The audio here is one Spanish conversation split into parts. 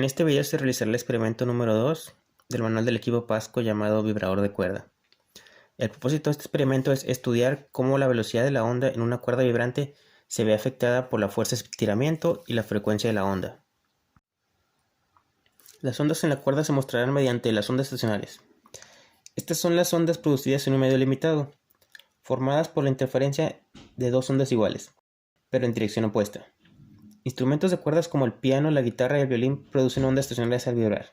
En este video se realizará el experimento número 2 del manual del equipo Pasco llamado vibrador de cuerda. El propósito de este experimento es estudiar cómo la velocidad de la onda en una cuerda vibrante se ve afectada por la fuerza de estiramiento y la frecuencia de la onda. Las ondas en la cuerda se mostrarán mediante las ondas estacionarias. Estas son las ondas producidas en un medio limitado, formadas por la interferencia de dos ondas iguales, pero en dirección opuesta. Instrumentos de cuerdas como el piano, la guitarra y el violín producen ondas estacionarias al vibrar.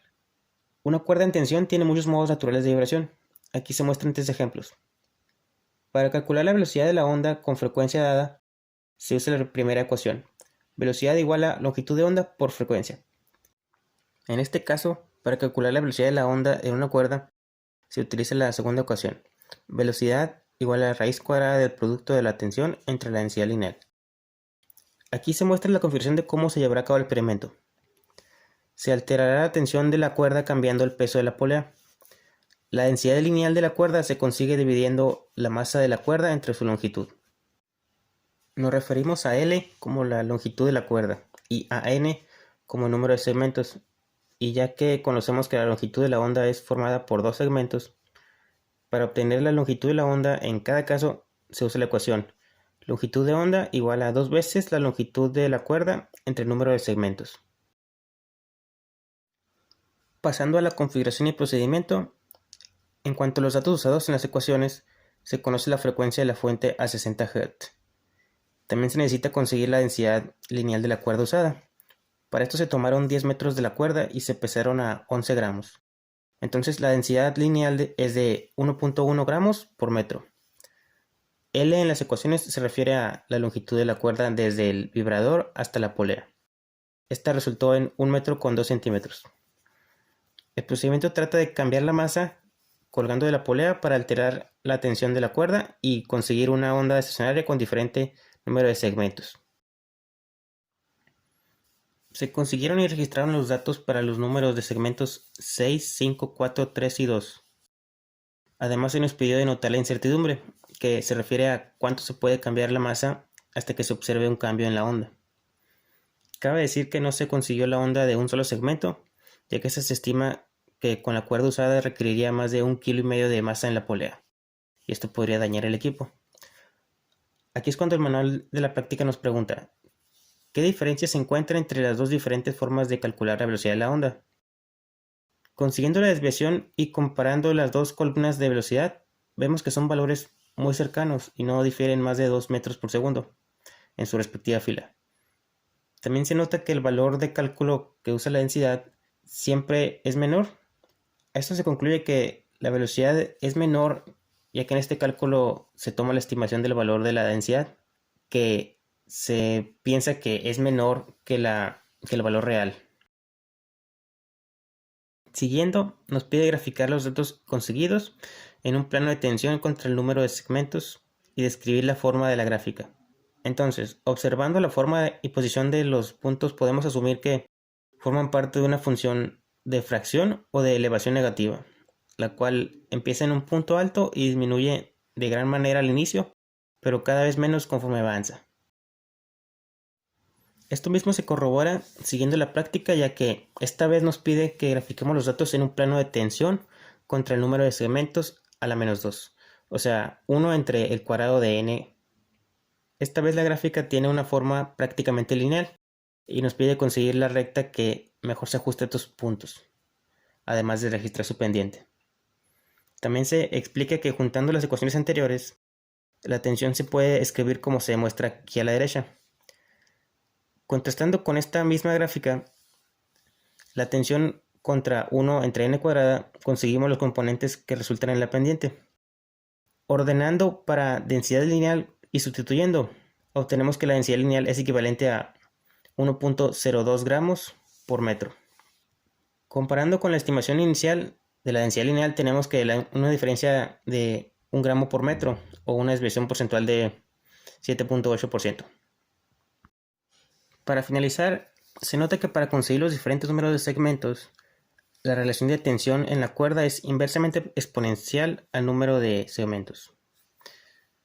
Una cuerda en tensión tiene muchos modos naturales de vibración. Aquí se muestran 3 ejemplos. Para calcular la velocidad de la onda con frecuencia dada, se usa la primera ecuación. Velocidad igual a longitud de onda por frecuencia. En este caso, para calcular la velocidad de la onda en una cuerda, se utiliza la segunda ecuación. Velocidad igual a la raíz cuadrada del producto de la tensión entre la densidad lineal. Aquí se muestra la configuración de cómo se llevará a cabo el experimento. Se alterará la tensión de la cuerda cambiando el peso de la polea. La densidad lineal de la cuerda se consigue dividiendo la masa de la cuerda entre su longitud. Nos referimos a L como la longitud de la cuerda y a N como el número de segmentos. Y ya que conocemos que la longitud de la onda es formada por dos segmentos, para obtener la longitud de la onda en cada caso se usa la ecuación longitud de onda igual a 2 veces la longitud de la cuerda entre el número de segmentos. Pasando a la configuración y procedimiento, en cuanto a los datos usados en las ecuaciones, se conoce la frecuencia de la fuente a 60 Hz. También se necesita conseguir la densidad lineal de la cuerda usada. Para esto se tomaron 10 metros de la cuerda y se pesaron a 11 gramos. Entonces la densidad lineal es de 1.1 gramos por metro. L en las ecuaciones se refiere a la longitud de la cuerda desde el vibrador hasta la polea. Esta resultó en 1 metro con 2 centímetros. El procedimiento trata de cambiar la masa colgando de la polea para alterar la tensión de la cuerda y conseguir una onda estacionaria con diferente número de segmentos. Se consiguieron y registraron los datos para los números de segmentos 6, 5, 4, 3 y 2. Además se nos pidió denotar la incertidumbre, que se refiere a cuánto se puede cambiar la masa hasta que se observe un cambio en la onda. Cabe decir que no se consiguió la onda de un solo segmento, ya que se estima que con la cuerda usada requeriría más de 1,5 kg de masa en la polea, y esto podría dañar el equipo. Aquí es cuando el manual de la práctica nos pregunta, ¿qué diferencia se encuentra entre las dos diferentes formas de calcular la velocidad de la onda? Consiguiendo la desviación y comparando las dos columnas de velocidad, vemos que son valores muy cercanos y no difieren más de 2 metros por segundo en su respectiva fila. También se nota que el valor de cálculo que usa la densidad siempre es menor. A esto se concluye que la velocidad es menor, ya que en este cálculo se toma la estimación del valor de la densidad, que se piensa que es menor que el valor real. Siguiendo, nos pide graficar los datos conseguidos en un plano de tensión contra el número de segmentos y describir la forma de la gráfica. Entonces, observando la forma y posición de los puntos, podemos asumir que forman parte de una función de fracción o de elevación negativa, la cual empieza en un punto alto y disminuye de gran manera al inicio, pero cada vez menos conforme avanza. Esto mismo se corrobora siguiendo la práctica, ya que esta vez nos pide que grafiquemos los datos en un plano de tensión contra el número de segmentos a la menos 2, o sea, 1 entre el cuadrado de n. Esta vez la gráfica tiene una forma prácticamente lineal y nos pide conseguir la recta que mejor se ajuste a estos puntos, además de registrar su pendiente. También se explica que juntando las ecuaciones anteriores, la tensión se puede escribir como se demuestra aquí a la derecha. Contrastando con esta misma gráfica, la tensión contra 1 entre n cuadrada, conseguimos los componentes que resultan en la pendiente. Ordenando para densidad lineal y sustituyendo, obtenemos que la densidad lineal es equivalente a 1.02 gramos por metro. Comparando con la estimación inicial de la densidad lineal, tenemos que una diferencia de 1 gramo por metro o una desviación porcentual de 7.8%. Para finalizar, se nota que para conseguir los diferentes números de segmentos, la relación de tensión en la cuerda es inversamente exponencial al número de segmentos,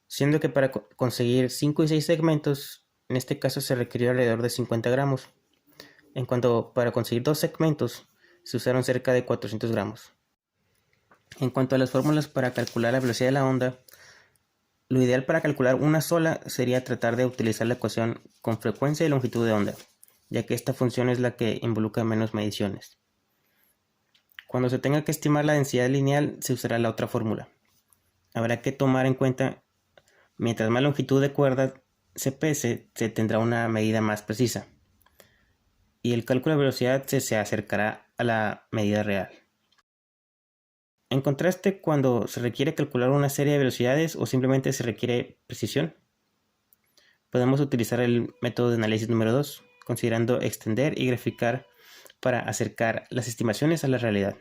siendo que para conseguir 5 y 6 segmentos, en este caso se requirió alrededor de 50 gramos. Para conseguir dos segmentos se usaron cerca de 400 gramos. En cuanto a las fórmulas para calcular la velocidad de la onda, lo ideal para calcular una sola sería tratar de utilizar la ecuación con frecuencia y longitud de onda, ya que esta función es la que involucra menos mediciones. Cuando se tenga que estimar la densidad lineal, se usará la otra fórmula. Habrá que tomar en cuenta, mientras más longitud de cuerda se pese, se tendrá una medida más precisa, y el cálculo de velocidad se acercará a la medida real. En contraste, cuando se requiere calcular una serie de velocidades o simplemente se requiere precisión, podemos utilizar el método de análisis número 2, considerando extender y graficar para acercar las estimaciones a la realidad.